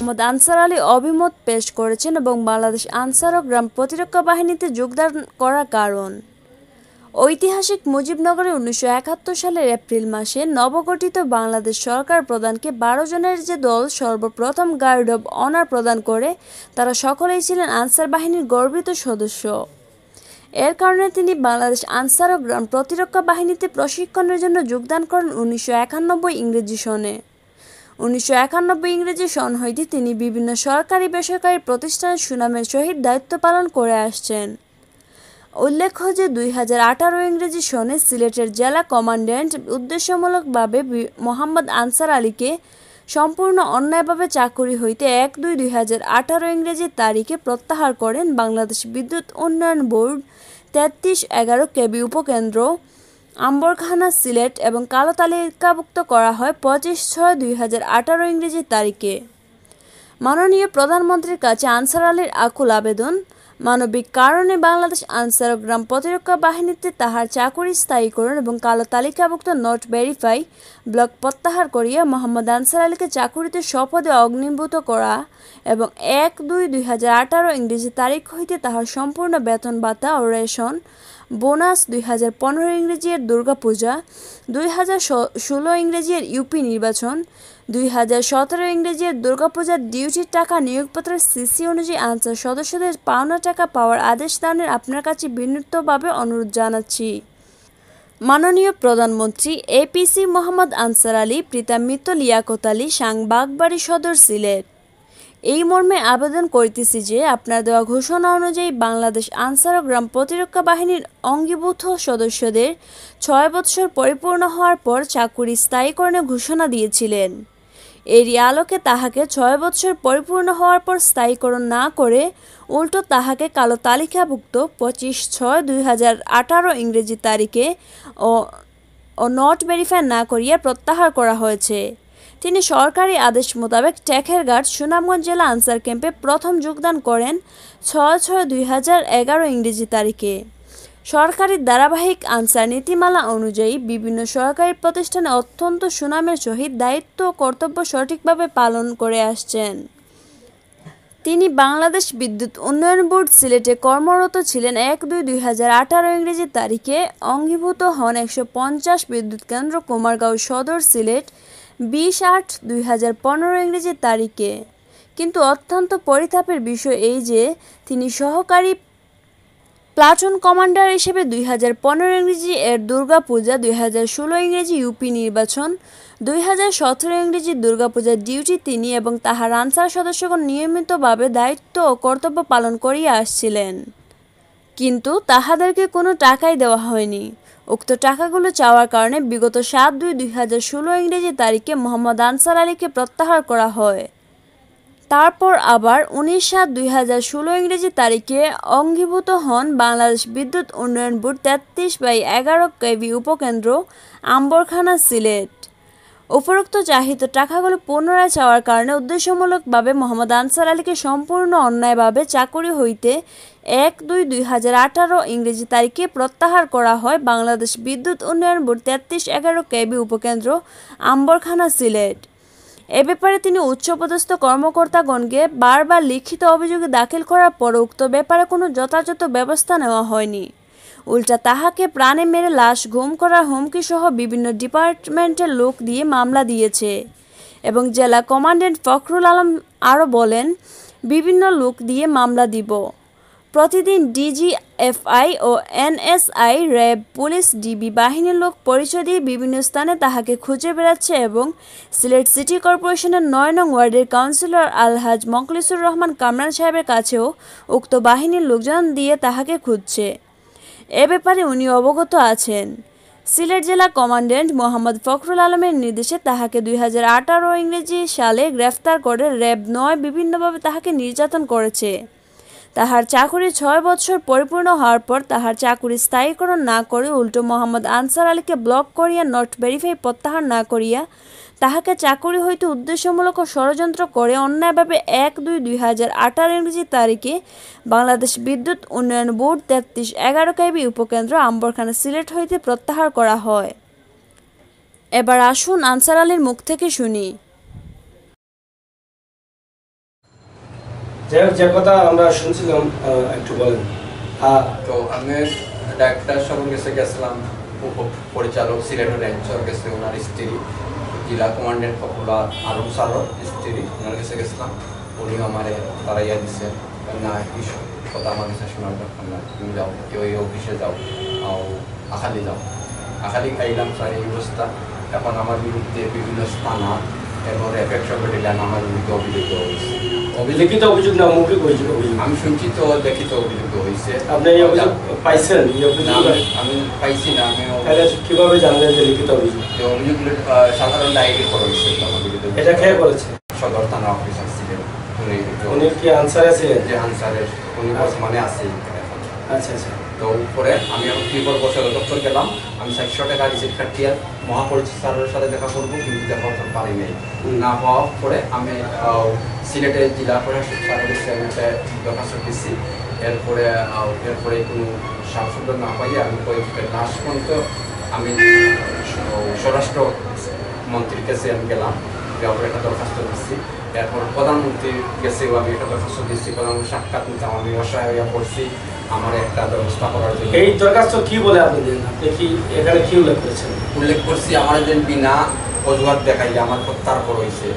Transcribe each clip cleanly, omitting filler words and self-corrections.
Mohammad answer Ali অভিমত পেশ করেছেন এবং বাংলাদেশ আনসার ও গ্রাম প্রতিরক্ষা বাহিনীতে যোগদান করার কারণ। ঐতিহাসিক মুজিবনগরে 1971 সালের এপ্রিল মাসে নবগঠিত বাংলাদেশ সরকার প্রধানকে 12 জনের যে দল সর্বপ্রথম গার্ড অব অনার প্রদান করে তারা সকলেই ছিলেন আনসার বাহিনীর গর্বিত সদস্য। এর কারণে তিনি বাংলাদেশ আনসার ও গ্রাম প্রতিরক্ষা বাহিনীতে প্রশিক্ষণের জন্য যোগদান করেন 1991 ইংরেজি সনে। 1991 ইংরেজি সন হইতে তিনি বিভিন্ন সরকারি বেসরকারি প্রতিষ্ঠানের সুনামের সহিত দায়িত্ব পালন করে আসছেন। উল্লেখ্য যে 2018 ইংরেজি সনে সিলেটের জেলা কমান্ড্যান্ট উদ্দেশ্যমূলকভাবে মোহাম্মদ আনসার আলীকে সম্পূর্ণ অন্যায়ভাবে চাকুরি হইতে 1/2/2018 ইংরেজি তারিখে প্রত্যাহার করেন বাংলাদেশ বিদ্যুৎ উন্নয়ন বোর্ড 3311 কেবি উপকেন্দ্র আম্বরখানা সিলেট এবং কালো তালিকাভুক্ত করা হয় 25/6/2018 ইংরেজি তারিখে। মাননীয় প্রধানমন্ত্রীর কাছে আনসার আলীর আকুল আবেদন, মানবিক কারণে বাংলাদেশ আনসার ও গ্রাম প্রতিরক্ষা বাহিনীতে তাহার চাকুরি স্থায়ীকরণ এবং কালো তালিকাভুক্ত নট ভেরিফাই ব্লক প্রত্যাহার করিয়া মোহাম্মদ আনসার আলীকে চাকুরিতে স্বপদে অগ্নিভূত করা এবং 1/2/2018 ইংরেজি তারিখ হইতে তাহার সম্পূর্ণ বেতন ভাতা ও রেশন বোনাস 2015 ইংরেজি এর দুর্গাপূজা, 2016 ইংরেজি এর ইউপি নির্বাচন, 2017 ইংরেজি এর দুর্গাপূজার ডিউটির টাকা নিয়োগপত্রের সিসি অনুযায়ী আনসার সদস্যদের পাওনা টাকা পাওয়ার আদেশ দানের আপনার কাছে বিনীতভাবে অনুরোধ জানাচ্ছি। মাননীয় প্রধানমন্ত্রী এপিসি মোহাম্মদ আনসার আলী, পিতা মৃত লিয়াকত আলী, সাং বাগবাড়ি সদর সিলেট। এই মর্মে আবেদন করিতেছি যে আপনার দেওয়া ঘোষণা অনুযায়ী বাংলাদেশ আনসার ও গ্রাম প্রতিরক্ষা বাহিনীর অঙ্গীভূত সদস্যদের 6 বৎসর পরিপূর্ণ হওয়ার পর চাকুরি স্থায়ীকরণের ঘোষণা দিয়েছিলেন। এরই আলোকে তাহাকে 6 বৎসর পরিপূর্ণ হওয়ার পর স্থায়ীকরণ না করে উল্টো তাহাকে কালো তালিকাভুক্ত 25/6/2018 ইংরেজি তারিখে ও নট ভেরিফাই না করিয়া প্রত্যাহার করা হয়েছে। তিনি সরকারি আদেশ মোতাবেক টেকেরঘাট সুনামগঞ্জ জেলা আনসার ক্যাম্পে প্রথম যোগদান করেন 6/6/2011 ইংরেজি তারিখে। সরকারি ধারাবাহিক আনসার নীতিমালা অনুযায়ী বিভিন্ন সরকারি প্রতিষ্ঠানে অত্যন্ত সুনামের সহিত দায়িত্ব ও কর্তব্য সঠিকভাবে পালন করে আসছেন। তিনি বাংলাদেশ বিদ্যুৎ উন্নয়ন বোর্ড সিলেটে কর্মরত ছিলেন 1/2/2018 ইংরেজি তারিখে। অঙ্গীভূত হন 150 বিদ্যুৎ কেন্দ্র কুমারগাঁও সদর সিলেট 20/8/2015 ইংরেজি তারিখে। কিন্তু অত্যন্ত পরিতাপের বিষয় এই যে তিনি সহকারী প্লাটুন কমান্ডার হিসেবে 2015 ইংরেজি এর দুর্গাপূজা, 2016 ইংরেজি ইউপি নির্বাচন, 2017 ইংরেজি দুর্গাপূজার ডিউটি তিনি এবং তাহার আনসার সদস্যগণ নিয়মিতভাবে দায়িত্ব ও কর্তব্য পালন করিয়া আসছিলেন, কিন্তু তাহাদেরকে কোনো টাকাই দেওয়া হয়নি। উক্ত টাকাগুলো চাওয়ার কারণে বিগত 7/2/2016 ইংরেজি তারিখে মোহাম্মদ আনসার আলীকে প্রত্যাহার করা হয়। তারপর আবার 19/7/2016 ইংরেজি তারিখে অঙ্গীভূত হন বাংলাদেশ বিদ্যুৎ উন্নয়ন বোর্ড 33/11 কেবি উপকেন্দ্র আম্বরখানা সিলেট। উপরোক্ত চাহিত টাকাগুলো পুনরায় চাওয়ার কারণে উদ্দেশ্যমূলকভাবে মোহাম্মদ আনসার আলীকে সম্পূর্ণ অন্যায়ভাবে চাকুরি হইতে 1/2/2018 ইংরেজি তারিখে প্রত্যাহার করা হয় বাংলাদেশ বিদ্যুৎ উন্নয়ন বোর্ড 33/11 কেবি উপকেন্দ্র আম্বরখানা সিলেট। এ ব্যাপারে তিনি উচ্চপদস্থ কর্মকর্তাগণকে বারবার লিখিত অভিযোগ দাখিল করার পর উক্ত ব্যাপারে কোনো যথাযথ ব্যবস্থা নেওয়া হয়নি। উল্টা তাহাকে প্রাণে মেরে লাশ গুম করার হুমকি সহ বিভিন্ন ডিপার্টমেন্টের লোক দিয়ে মামলা দিয়েছে এবং জেলা কমান্ড্যান্ট ফখরুল আলম আরও বলেন, বিভিন্ন লোক দিয়ে মামলা দিব। প্রতিদিন ডিজিএফআই ও এনএসআই, র্যাব, পুলিশ, ডিবি বাহিনীর লোক পরিচয় দিয়ে বিভিন্ন স্থানে তাহাকে খুঁজে বেড়াচ্ছে এবং সিলেট সিটি কর্পোরেশনের 9 নং ওয়ার্ডের কাউন্সিলর আলহাজ মখলিসুর রহমান কামরান সাহেবের কাছেও উক্ত বাহিনীর লোকজন দিয়ে তাহাকে খুঁজছে। এ ব্যাপারে উনি অবগত আছেন। সিলেট জেলা কমান্ড্যান্ট মোহাম্মদ ফখরুল আলমের নির্দেশে তাহাকে 2018 ইংরেজি সালে গ্রেফতার করে র্যাব 9 বিভিন্নভাবে তাহাকে নির্যাতন করেছে। তাহার চাকুরি 6 বৎসর পরিপূর্ণ হওয়ার পর তাহার চাকুরি স্থায়ীকরণ না করে উল্টো মোহাম্মদ আনসার আলীকে ব্লক করিয়া নট ভেরিফাই প্রত্যাহার না করিয়া তাহাকে চাকুরি হইতে উদ্দেশ্যমূলক ষড়যন্ত্র করে অন্যায়ভাবে 1/2/2018 ইংরেজি তারিখে বাংলাদেশ বিদ্যুৎ উন্নয়ন বোর্ড 33/11 কেবি উপকেন্দ্র আম্বরখানা সিলেট হইতে প্রত্যাহার করা হয়। এবার আসুন আনসার আলীর মুখ থেকে শুনি। যাই হোক, যে কথা আমরা শুনছিলাম একটু বলেন। তো আমি ডাক্তার সবার কাছে গেছিলাম, পরিচালক সিলেটের রেঞ্জর গেছে, ওনার স্ত্রী জেলা কমান্ডেন্ট পপুলা আলম সারর স্ত্রী, ওনার কাছে গেছিলাম। উনি আমারে তারাইয়া দিছে না কিছু কথা আমার কাছে শোনার দরকার না, তুমি যাও ওই অফিসে যাও, আখালি যাও। আখালি খাইলাম স্যার, এই অবস্থা। এখন আমার বিরুদ্ধে বিভিন্ন স্থানা এবং এফেক্ট ব্যাটালিয়ান আমার বিরুদ্ধে অভিযোগ হয়েছে। লিখিত অভিযোগ না মৌখিক অভিযোগ? আমি শুনছি তো লিখিত অভিযোগ হয়েছে। আপনি এই অভিযোগ পাইছেন? আমি পাইছি না। আমি কিভাবে জানলেন যে লিখিত অভিযোগ? অভিযোগগুলো সাধারণ ডায়েরি করা হয়েছে আমার বিরুদ্ধে। এটা কে করেছে? সদর থানা অফিসার ছিলেন উনি। কি আনসারে ছিলেন? যে আনসারের উনি বর্তমানে আছে। আচ্ছা আচ্ছা। তো উপরে আমি এখন কি করবো, সদর দপ্তর গেলাম। আমি 400 টাকা রিসিপ্ট কাটিয়ে মহাপরিচিত স্যারের সাথে দেখা করবো, কিন্তু দেখা করতে পারি নাই। না পাওয়ার পরে আমি সিলেটের জেলা প্রশাসক স্যারের কাছে দরখাস্ত দিচ্ছি। এরপরে কোনো সাংসদ না পাইয়ে আমি লাস্ট পর্যন্ত আমি স্বরাষ্ট্র মন্ত্রীর কাছে আমি গেলাম, যাওয়ার একটা দরখাস্ত দিচ্ছি। এরপর প্রধানমন্ত্রীর কাছেও আমি একটা দরখাস্ত দিচ্ছি, প্রধানমন্ত্রী সাক্ষাৎ নিতাম। আমি অসহায় হইয়া পড়ছি আমার একটা ব্যবস্থা করার জন্য। এই দরখাস্ত কি বলে আপনি দেন? আপনি কি এখানে কি উল্লেখ করেছেন? উল্লেখ করছি আমার যে বিনা অজুহাত দেখাই আমার প্রত্যাহার হয়েছে।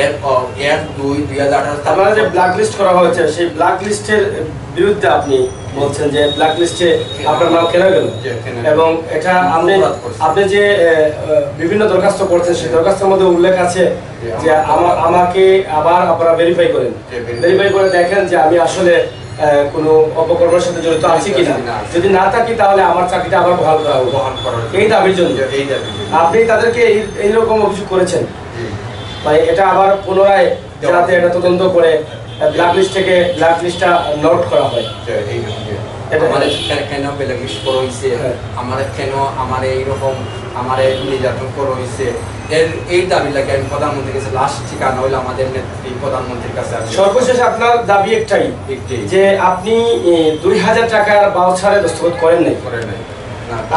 এর 2018 আপনারা যে ব্ল্যাক লিস্ট করা হয়েছে, সেই ব্ল্যাক লিস্টের বিরুদ্ধে আপনি বলছেন যে ব্ল্যাক লিস্টে আপনার নাম কেনা গেল, এবং এটা আপনি যে বিভিন্ন দরখাস্ত করছেন সেই দরখাস্তের মধ্যে উল্লেখ আছে যে আমাকে আবার আপনারা ভেরিফাই করেন, ভেরিফাই করে দেখেন যে আমি আসলে কোনো অপকর্মের সাথে জড়িত আছি কিনা। যদি না থাকি তাহলে আমার চাকরিটা আবার বহাল করা হবে, এই দাবির জন্য। আপনি তাদেরকে এইরকম অভিযোগ করেছেন, তাই এটা আবার পুনরায় যাতে এটা তদন্ত করে ব্ল্যাক লিস্ট থেকে ব্ল্যাক লিস্টটা নোট করা হয়। আমাদের কেন ব্ল্যাক লিস্ট করা হয়েছে, আমাদের কেন আমার এইরকম আমার নির্যাতন করা হয়েছে, এই দাবি লাগে আমি প্রধানমন্ত্রীর কাছে লাস্ট ঠিকানা হইলে আমাদের নেত্রী প্রধানমন্ত্রীর কাছে। সর্বশেষ আপনার দাবি একটাই যে আপনি 2000 টাকার বাউচারে দস্তখত করেন নাই।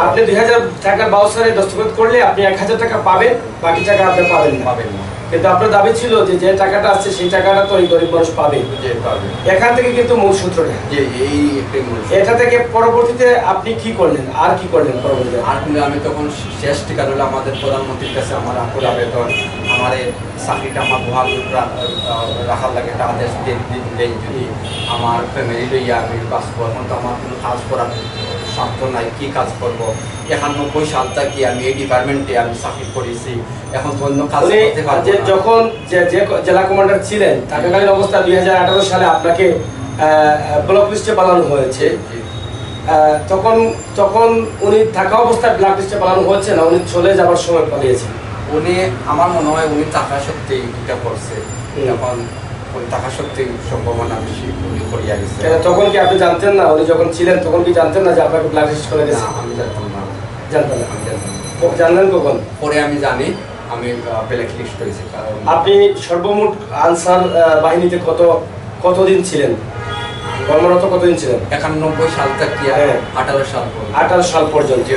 আপনি 2000 টাকার বাউচারে দস্তখত করলে আপনি 1000 টাকা পাবেন, বাকি টাকা আপনি পাবেন না। কিন্তু আপনার দাবি ছিল যে যে টাকাটা আছে সেই টাকাটা তো এই গরিব মানুষ পাবে। এখান থেকে কিন্তু মূল সূত্রটা এটা থেকে পরবর্তীতে আপনি কি করলেন, আর কি করলেন পরবর্তীতে? আর আমি তখন শেষ ঠিকানা হলো আমাদের প্রধানমন্ত্রীর কাছে আমার আকুল আবেদন, আমার চাকরিটা আমার বহাল রাখার লাগে একটা আদেশ দেন, যদি আমার ফ্যামিলি লইয়া আমি কাজ করবো। এখন তো আমার কোনো কাজ করার সাধ্য নাই, কি কাজ করবো। 91 সাল থেকে আমি এই ডিপার্টমেন্টে আমি চাকরি করেছি, এখন তো অন্য কাজ করতে পারবো না। যখন যে জেলা কমান্ডার ছিলেন থাকাকালীন অবস্থা 2018 সালে আপনাকে ব্লক লিস্টে পালানো হয়েছে, তখন উনি থাকা অবস্থায় ব্ল্যাক লিস্টে পালানো হচ্ছে না, উনি চলে যাবার সময় পালিয়েছেন? উনি আমার মনে হয় উনি টাকা সত্যি এটা করছে, এখন ওই টাকা সত্যি সম্ভাবনা বেশি উনি করিয়া গেছে। তখন কি আপনি জানতেন না? উনি যখন ছিলেন তখন কি জানতেন না যে আপনাকে ব্ল্যাক লিস্ট করে গেছে? আমি জানতাম না। জানতেন না? আমি জানতাম। জানলেন কখন? পরে আমি জানি আমি ব্ল্যাক লিস্ট হয়েছি। কারণ আপনি সর্বমোট আনসার বাহিনীতে কতদিন ছিলেন, কর্মরত কতদিন ছিলেন? 91 সাল থেকে 18 সাল পর্যন্ত। 18 সাল পর্যন্ত।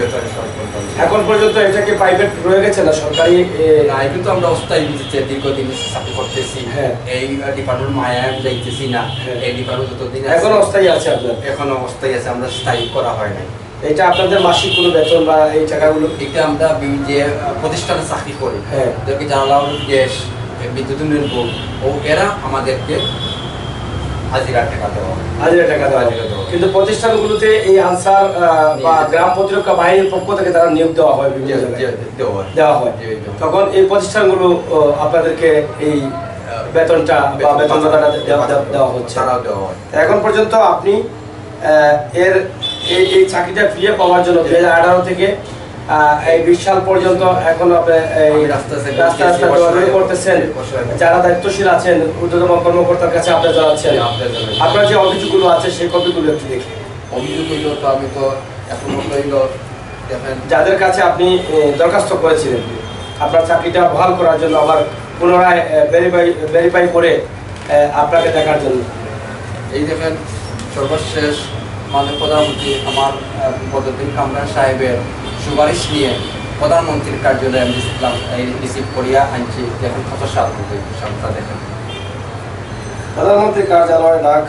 এখন পর্যন্ত এটা কি প্রাইভেট রয়ে গেছে না সরকারি? না, এটা তো আমরা অস্থায়ী ভিত্তিতে দীর্ঘদিন চাকরি করতেছি। এই ডিপার্টমেন্ট মায়া যাইতেছি না, এই ডিপার্টমেন্ট যতদিন এখন অস্থায়ী আছে আপনার? এখনো অস্থায়ী আছে, আমরা স্থায়ী করা হয় নাই। এটা আপনাদের মাসিক কোনো বেতন বা এই টাকাগুলো? এটা আমরা যে প্রতিষ্ঠানে চাকরি করি, যাকে জানালা গ্যাস, বিদ্যুৎ উন্নয়ন বোর্ড, ও এরা আমাদেরকে হাজিরা টাকা দেওয়া। কিন্তু প্রতিষ্ঠানগুলোতে এই আনসার বা গ্রাম প্রতিরক্ষা বাহিনীর পক্ষ থেকে তারা নিয়োগ দেওয়া হয়, দেওয়া হয়। তখন এই প্রতিষ্ঠানগুলো আপনাদেরকে এই বেতনটা বা বেতন দেওয়া হচ্ছে। এখন পর্যন্ত আপনি এই চাকরিটা ফিরে পাওয়ার জন্য 2018 থেকে এই 20 সাল পর্যন্ত এখন আপনি রাস্তা করতেছেন, যারা দায়িত্বশীল আছেন ঊর্ধ্বতম কর্মকর্তার কাছে আপনি জানাচ্ছেন। আপনার যে অভিযোগগুলো আছে সেই কপিগুলো একটু দেখি। অভিযোগগুলো তো আমি তো এখন যাদের কাছে আপনি দরখাস্ত করেছিলেন আপনার চাকরিটা বহাল করার জন্য, আবার পুনরায় ভেরিফাই করে আপনাকে দেখার জন্য, এই দেখেন সর্বশেষ মাননীয় প্রধানমন্ত্রী আমার বদরুদ্দিন কামরান সাহেবের সুপারিশ নিয়ে প্রধানমন্ত্রীর কার্যালয়ে আমি রিসিভ করিয়া আনছি। দেখেন কত সাল দেখেন প্রধানমন্ত্রী কার্যালয় ডাক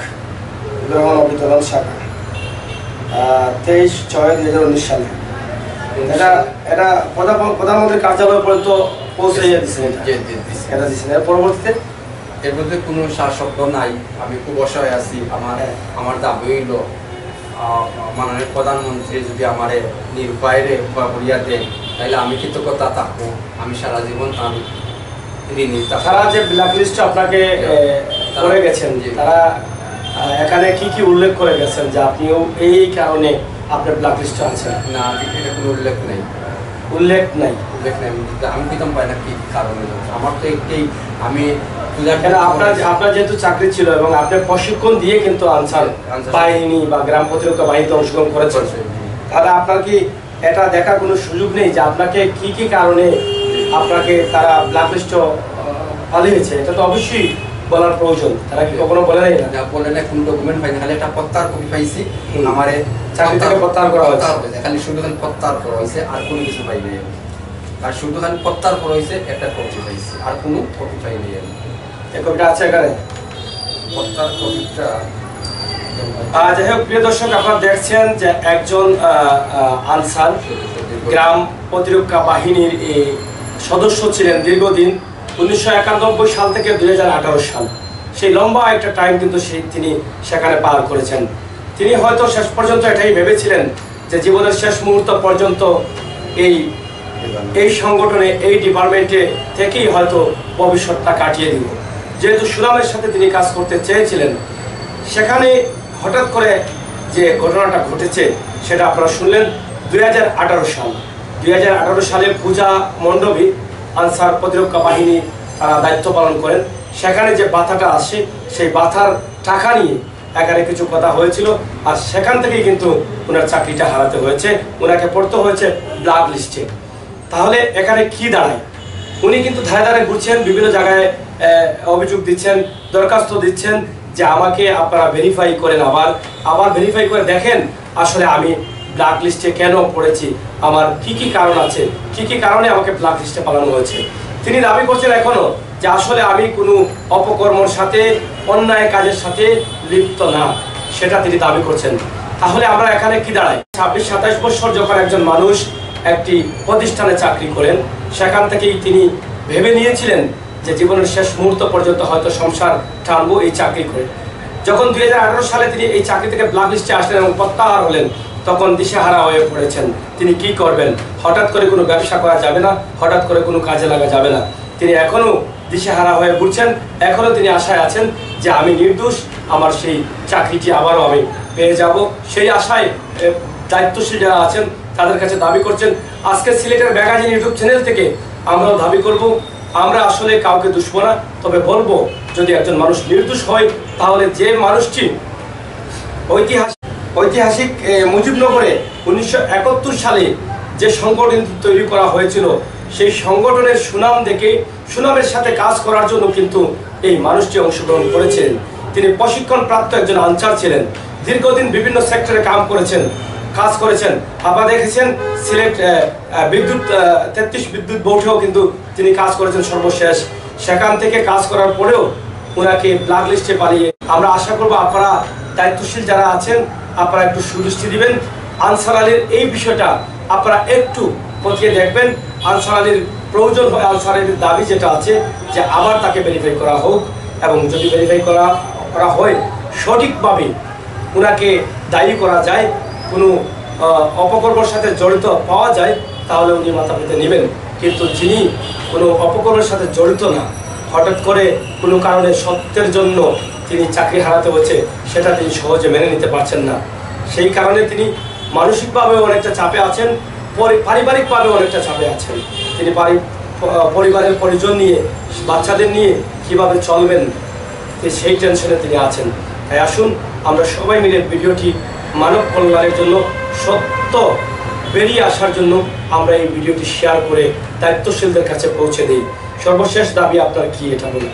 গ্রহণ ও বিতরণ শাখা 23/6/2019 সালে। এটা প্রধানমন্ত্রী কার্যালয় পর্যন্ত পৌঁছে দিয়েছেন। এটা দিয়েছেন। এর পরবর্তীতে এর মধ্যে কোনো শাসক নাই, আমি খুব অসহায় আছি। আমার দাবি হইল মাননীয় প্রধানমন্ত্রী যদি আমার নির্ভয়ে করিয়া দেন তাহলে আমি কৃতজ্ঞতা থাকবো। আমি সারা জীবন তার ঋণী। তারা যে ব্ল্যাক লিস্টে আপনাকে করে গেছেন, তারা এখানে কি কি উল্লেখ করে গেছেন যে আপনিও এই কারণে আপনার ব্ল্যাক লিস্টে আছেন? না, এটা কোনো উল্লেখ নেই। উল্লেখ নাই? উল্লেখ নেই। আমি প্রথম পাই না কি কারণে। আমার তো একটাই, আমি আপনার যেহেতু চাকরি ছিল এবং আপনার প্রশিক্ষণ দিয়ে কিন্তু আনসার বাহিনী বা গ্রাম প্রতিরক্ষা বাহিনীতে অংশগ্রহণ করেছেন, তাহলে আপনার কি এটা দেখার কোনো সুযোগ নেই যে আপনাকে কি কি কারণে আপনাকে তারা ব্ল্যাক লিস্টে পালিয়েছে? এটা তো অবশ্যই বলার প্রয়োজন। তারা কি কখনো বলে নাই? না, বলে না। কোনো ডকুমেন্ট পাইনি, খালি একটা প্রত্যাহার কপি পাইছি। আমার চাকরি থেকে প্রত্যাহার করা হয়েছে, খালি শুধু খালি প্রত্যাহার করা হয়েছে, আর কোনো কিছু পাইনি। আর শুধু খালি প্রত্যাহার করা হয়েছে, একটা কপি পাইছি, আর কোনো কপি পাইনি। এই কপিটা আছে এখানে, প্রত্যাহার কপিটা। যাই হোক, প্রিয় দর্শক, আপনারা দেখছেন যে একজন আনসার গ্রাম প্রতিরক্ষা বাহিনীর সদস্য ছিলেন দীর্ঘদিন, 1991 সাল থেকে 2018 সাল। সেই লম্বা একটা টাইম কিন্তু তিনি সেখানে পার করেছেন। তিনি হয়তো শেষ পর্যন্ত এটাই ভেবেছিলেন যে জীবনের শেষ মুহূর্ত পর্যন্ত এই সংগঠনে, এই ডিপার্টমেন্টে থেকেই হয়তো ভবিষ্যৎটা কাটিয়ে দিব। যেহেতু সুনামের সাথে তিনি কাজ করতে চেয়েছিলেন, সেখানে হঠাৎ করে যে ঘটনাটা ঘটেছে সেটা আপনারা শুনলেন। 2018 সাল 2018 সালে পূজা মণ্ডপী আনসার প্রতিরক্ষা বাহিনী তারা দায়িত্ব পালন করেন। সেখানে যে বাধাটা আসে, সেই বাধার টাকা নিয়ে এখানে কিছু কথা হয়েছিল, আর সেখান থেকেই কিন্তু ওনার চাকরিটা হারাতে হয়েছে, ওনাকে পড়তে হয়েছে ব্ল্যাক লিস্টে। তাহলে এখানে কি দাঁড়ায়? উনি কিন্তু ধারে ধারে ঘুরছেন, বিভিন্ন জায়গায় অভিযোগ দিচ্ছেন, দরখাস্ত দিচ্ছেন যে আমাকে আপনারা ভেরিফাই করেন, আবার ভেরিফাই করে দেখেন আসলে আমি ব্ল্যাক লিস্টে কেন পড়েছি, আমার কি কি কারণ আছে, কি কি কারণে আমাকে ব্ল্যাক লিস্টে পালানো হয়েছে। তিনি দাবি করছেন এখনো যে আসলে আমি কোনো অপকর্মর সাথে, অন্যায় কাজের সাথে লিপ্ত না, সেটা তিনি দাবি করছেন। তাহলে আমরা এখানে কি দাঁড়াই? 26-27 বছর যখন একজন মানুষ একটি প্রতিষ্ঠানে চাকরি করেন, সেখান থেকেই তিনি ভেবে নিয়েছিলেন যে জীবনের শেষ মুহূর্ত পর্যন্ত হয়তো সংসার টানবো এই চাকরি করে। যখন 2018 সালে তিনি এই চাকরি থেকে ব্ল্যাক লিস্টে আসলেন এবং প্রত্যাহার হলেন, তখন দিশেহারা হয়ে পড়েছেন তিনি কি করবেন। হঠাৎ করে কোনো ব্যবসা করা যাবে না, হঠাৎ করে কোনো কাজে লাগা যাবে না। তিনি এখনও দিশেহারা হয়ে ঘুরছেন, এখনও তিনি আশায় আছেন যে আমি নির্দোষ, আমার সেই চাকরিটি আবারও আমি পেয়ে যাব। সেই আশায় দায়িত্বশীল যারা আছেন তাদের কাছে দাবি করছেন। আজকে সিলেটের ম্যাগাজিন ইউটিউব চ্যানেল থেকে আমরাও দাবি করব, আমরা আসলে কাউকে দুষবো না, তবে বলবো যদি একজন মানুষ নির্দোষ হয় তাহলে যে মানুষটি ঐতিহাসিক মুজিবনগরে 1971 সালে যে সংগঠন তৈরি করা হয়েছিল, সেই সংগঠনের সুনাম দেখে সুনামের সাথে কাজ করার জন্য কিন্তু এই মানুষটি অংশগ্রহণ করেছিলেন। তিনি প্রশিক্ষণপ্রাপ্ত একজন আনসার ছিলেন, দীর্ঘদিন বিভিন্ন সেক্টরে কাজ করেছেন। আপনারা দেখেছেন সিলেট 33 বিদ্যুৎ বোর্ডেও কিন্তু তিনি কাজ করেছেন সর্বশেষ। সেখান থেকে কাজ করার পরেও ওনাকে ব্ল্যাক লিস্টে পালিয়ে। আমরা আশা করবো আপনারা দায়িত্বশীল যারা আছেন আপনারা একটু সুদৃষ্টি দিবেন। আনসার আলীর এই বিষয়টা আপনারা একটু খতিয়ে দেখবেন। আনসার আলীর প্রয়োজন হয়, আনসার আলীর দাবি যেটা আছে যে আবার তাকে ভেরিফাই করা হোক, এবং যদি ভেরিফাই করা হয় সঠিকভাবে ওনাকে দায়ী করা যায়, কোনো অপকর্মের সাথে জড়িত পাওয়া যায়, তাহলে উনি মাথা পেতে নেবেন। কিন্তু যিনি কোনো অপকর্মের সাথে জড়িত না, হঠাৎ করে কোনো কারণে সত্যের জন্য তিনি চাকরি হারাতে হচ্ছে, সেটা তিনি সহজে মেনে নিতে পারছেন না। সেই কারণে তিনি মানসিকভাবেও অনেকটা চাপে আছেন, পারিবারিকভাবেও অনেকটা চাপে আছেন। তিনি পরিবারের পরিজন নিয়ে, বাচ্চাদের নিয়ে কীভাবে চলবেন সেই টেনশনে তিনি আছেন। তাই আসুন আমরা সবাই মিলে ভিডিওটি মানব কল্যাণের জন্য, সত্য বেরিয়ে আসার জন্য আমরা এই ভিডিওটি শেয়ার করে দায়িত্বশীলদের কাছে পৌঁছে দিই। সর্বশেষ দাবি আপনার কি, এটা বলুন।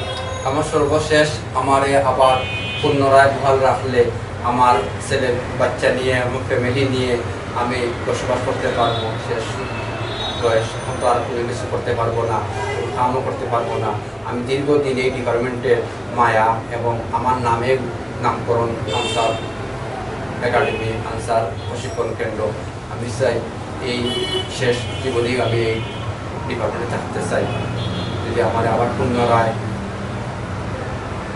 আমার সর্বশেষ আমারে আবার পুনরায় বহাল রাখলে আমার ছেলে বাচ্চা নিয়ে, আমার ফ্যামিলি নিয়ে আমি বসবাস করতে পারবো। শেষ বয়স, এখন তো আর কোনো কিছু করতে পারবো না, কামও করতে পারবো না। আমি দীর্ঘদিন এই ডিপার্টমেন্টের মায়া এবং আমার নামে নামকরণ আনসার একাডেমি, আনসার প্রশিক্ষণ কেন্দ্র, আমি চাই এই শেষ জীবনেই আমি এই ডিপার্টমেন্টে থাকতে চাই। যদি আমার আবার পুনরায়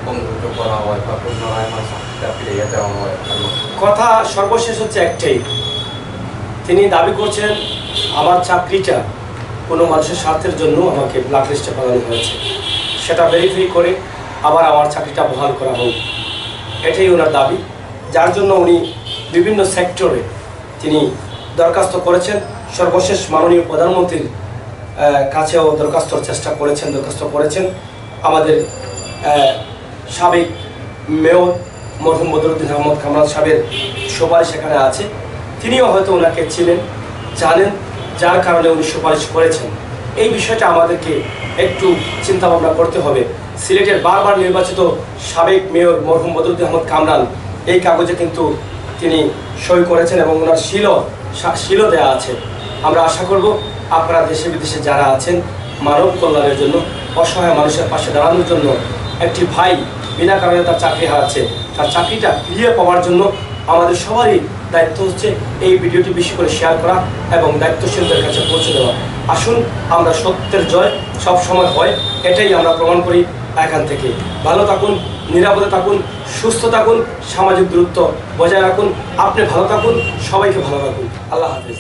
বন্ধুত্ব করা হয় বা পুনরায় আমার চাকরিটা ফিরিয়ে দেওয়া হয়। কথা সর্বশেষ হচ্ছে একটাই, তিনি দাবি করছেন আমার চাকরিটা কোনো মানুষের স্বার্থের জন্য আমাকে ব্ল্যাক লিস্টে পাঠানো হয়েছে, সেটা ভেরিফাই করে আবার আমার চাকরিটা বহাল করা হোক, এটাই ওনার দাবি। যার জন্য উনি বিভিন্ন সেক্টরে তিনি দরখাস্ত করেছেন, সর্বশেষ মাননীয় প্রধানমন্ত্রীর কাছেও দরখাস্ত করেছেন। আমাদের সাবেক মেয়র মরহুম বদরুদ্দিন আহমদ কামরান সাহেবের সুপারিশ সেখানে আছে, তিনিও হয়তো ওনাকে ছিলেন, জানেন, যার কারণে উনি সুপারিশ করেছেন। এই বিষয়টা আমাদেরকে একটু চিন্তা ভাবনা করতে হবে। সিলেটের বারবার নির্বাচিত সাবেক মেয়র মরহুম বদরুদ্দিন আহমদ কামরান এই কাগজে কিন্তু তিনি সই করেছেন এবং ওনার শিলও দেওয়া আছে। আমরা আশা করব আপনারা দেশে বিদেশে যারা আছেন, মানব কল্যাণের জন্য, অসহায় মানুষের পাশে দাঁড়ানোর জন্য, একটি ভাই বিনা কারণে তার চাকরি হারাচ্ছে, তার চাকরিটা ফিরিয়ে পাওয়ার জন্য আমাদের সবারই দায়িত্ব হচ্ছে এই ভিডিওটি বেশি করে শেয়ার করা এবং দায়িত্বশীলদের কাছে পৌঁছে দেওয়া। আসুন আমরা সত্যের জয় সব সময় হয়, এটাই আমরা প্রমাণ করি। এখান থেকে ভালো থাকুন, নিরাপদে থাকুন, সুস্থ থাকুন, সামাজিক দূরত্ব বজায় রাখুন, আপনি ভালো থাকুন, সবাইকে ভালো রাখুন। আল্লাহ হাফিজ।